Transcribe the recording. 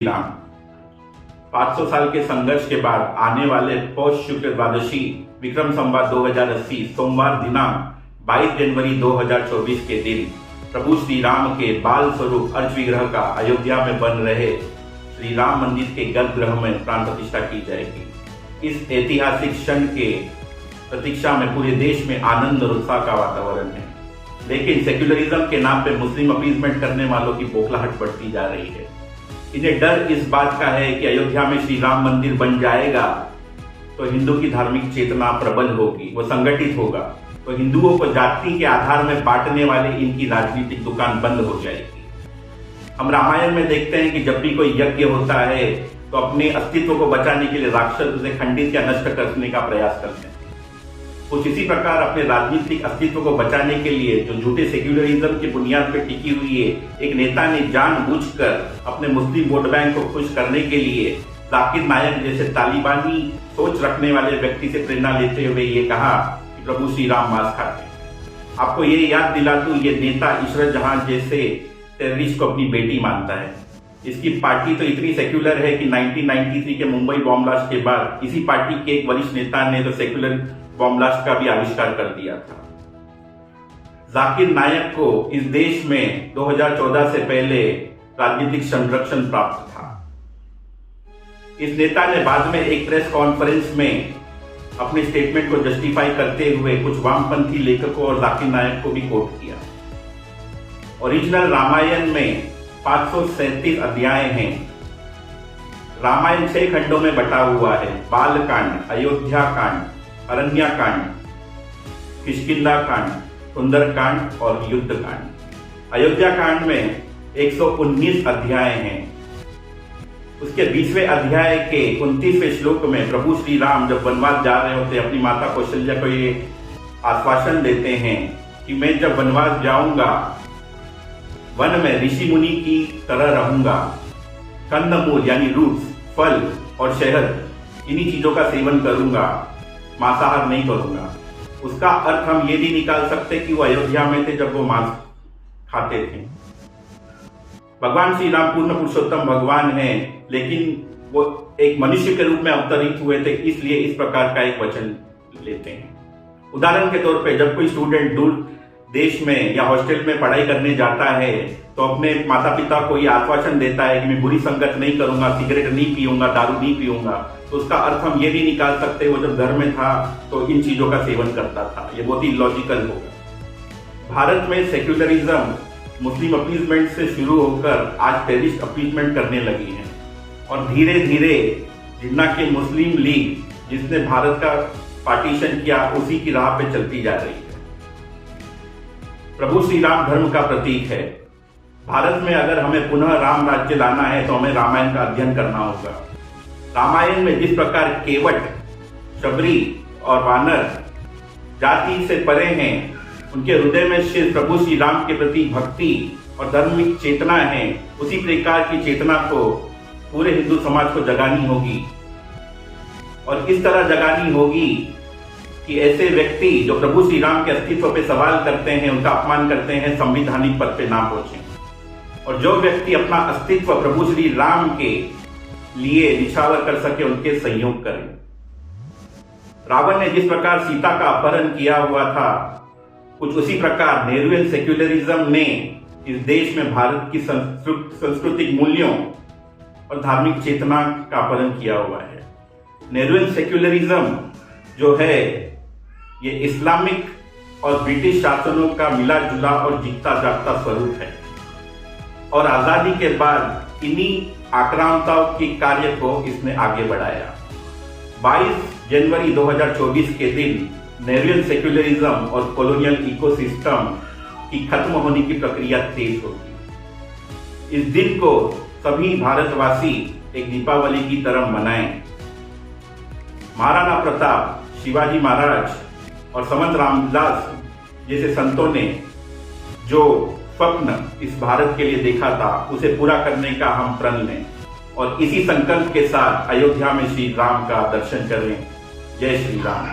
राम 500 साल के संघर्ष के बाद आने वाले पौष शुक्ल द्वादशी विक्रम संवत 2080 सोमवार दिनांक 22 जनवरी 2024 के दिन प्रभु श्री राम के बाल स्वरूप अर्च विग्रह का अयोध्या में बन रहे श्री राम मंदिर के गर्भगृह में प्राण प्रतिष्ठा की जाएगी। इस ऐतिहासिक क्षण के प्रतीक्षा में पूरे देश में आनंद और उत्साह का वातावरण है, लेकिन सेक्युलरिज्म के नाम पे मुस्लिम अपीजमेंट करने वालों की बौखलाहट बढ़ती जा रही है। इन्हें डर इस बात का है कि अयोध्या में श्री राम मंदिर बन जाएगा तो हिंदू की धार्मिक चेतना प्रबल होगी, वो संगठित होगा, तो हिंदुओं को जाति के आधार में बांटने वाले इनकी राजनीतिक दुकान बंद हो जाएगी। हम रामायण में देखते हैं कि जब भी कोई यज्ञ होता है तो अपने अस्तित्व को बचाने के लिए राक्षस उसे खंडित या नष्ट करने का प्रयास करते हैं। कुछ इसी प्रकार अपने राजनीतिक अस्तित्व को बचाने के लिए जो झूठे सेक्युलरिज्म की बुनियाद पर टिकी हुई है, एक नेता ने जानबूझकर अपने मुस्लिम वोट बैंक को खुश करने के लिए जाकिर नायक जैसे तालिबानी सोच रखने वाले व्यक्ति से प्रेरणा लेते हुए ये कहा कि प्रभु श्री राम मांस खाते हैं। आपको ये याद दिला दूं, ये नेता इशरत जहां जैसे टेररिस्ट को अपनी बेटी मानता है। इसकी पार्टी तो इतनी सेक्युलर है कि 1993 के मुंबई बॉम्ब ब्लास्ट के बाद इसी पार्टी के एक वरिष्ठ नेता ने तो सेक्युलर बॉम्ब ब्लास्ट का भी आविष्कार कर दिया था। जाकिर नायक को इस देश में 2014 से पहले राजनीतिक संरक्षण प्राप्त था। इस नेता ने बाद में एक प्रेस कॉन्फ्रेंस में अपने स्टेटमेंट को जस्टिफाई करते हुए कुछ वामपंथी लेखकों और जाकिर नायक को भी कोट किया। ओरिजिनल रामायण में 537 अध्याय हैं। रामायण 6 खंडों में बटा हुआ है: बालकांड, अयोध्या कांड, अरण्या कांड, किष्किंधा कांड, सुंदरकांड और युद्ध कांड। अयोध्या कांड में 119 अध्याय हैं। उसके 20वें अध्याय के 29वें श्लोक में प्रभु श्री राम जब वनवास जा रहे होते अपनी माता कौशल्या को ये आश्वासन देते हैं कि मैं जब वनवास जाऊंगा वन में ऋषि मुनि की तरह रहूंगा, कंदमूल यानी रूट्स, फल और शहद इन्हीं चीजों का सेवन करूंगा, मांसाहार नहीं करूंगा। उसका अर्थ हम ये भी निकाल सकते कि वो अयोध्या में थे जब वो मांस खाते थे। भगवान श्री राम पूर्ण पुरुषोत्तम भगवान हैं, लेकिन वो एक मनुष्य के रूप में अवतरित हुए थे, इसलिए इस प्रकार का एक वचन लेते हैं। उदाहरण के तौर पे जब कोई स्टूडेंट दूर देश में या हॉस्टल में पढ़ाई करने जाता है तो अपने माता पिता को ये आश्वासन देता है कि मैं बुरी संगत नहीं करूंगा, सिगरेट नहीं पीऊंगा, दारू नहीं पीऊंगा, तो उसका अर्थ हम ये भी निकाल सकते वो जब घर में था तो इन चीजों का सेवन करता था। ये बहुत ही लॉजिकल होगा। भारत में सेक्युलरिज्म मुस्लिम अपीजमेंट से शुरू होकर आज टेररिस्ट अपीजमेंट करने लगी है और धीरे धीरे जिन्ना की मुस्लिम लीग जिसने भारत का पार्टीशन किया उसी की राह पे चलती जा रही है। प्रभु श्री राम धर्म का प्रतीक है। भारत में अगर हमें पुनः राम राज्य लाना है तो हमें रामायण का अध्ययन करना होगा। रामायण में जिस प्रकार केवट, शबरी और वानर जाति से परे हैं, उनके हृदय में सिर्फ प्रभु श्री राम के प्रति भक्ति और धार्मिक चेतना है, उसी प्रकार की चेतना को पूरे हिंदू समाज को जगानी होगी। और इस तरह जगानी होगी कि ऐसे व्यक्ति जो प्रभु श्री राम के अस्तित्व पे सवाल करते हैं, उनका अपमान करते हैं, संवैधानिक पद पे ना पहुंचे। और जो व्यक्ति अपना अस्तित्व प्रभु श्री राम के लिए निछावर कर सके उनके सहयोग करें। रावण ने जिस प्रकार सीता का अपहरण किया हुआ था, कुछ उसी प्रकार नेहरूवियन सेक्युलरिज्म ने इस देश में भारत की सांस्कृतिक मूल्यों और धार्मिक चेतना का अपहरण किया हुआ है। नेहरूवियन सेक्युलरिज्म जो है ये इस्लामिक और ब्रिटिश शासनों का मिला जुला और जीता जागता स्वरूप है और आजादी के बाद इन्हीं आक्रामकताओं के कार्य को इसने आगे बढ़ाया। 22 जनवरी 2024 के दिन नेहरूवियन सेक्युलरिज्म और कॉलोनियल इकोसिस्टम की खत्म होने की प्रक्रिया तेज होगी। इस दिन को सभी भारतवासी एक दीपावली की तरह मनाएं। महाराणा प्रताप, शिवाजी महाराज और समंत रामदास जैसे संतों ने जो स्वप्न इस भारत के लिए देखा था उसे पूरा करने का हम प्रण लें और इसी संकल्प के साथ अयोध्या में श्री राम का दर्शन करें। जय श्री राम।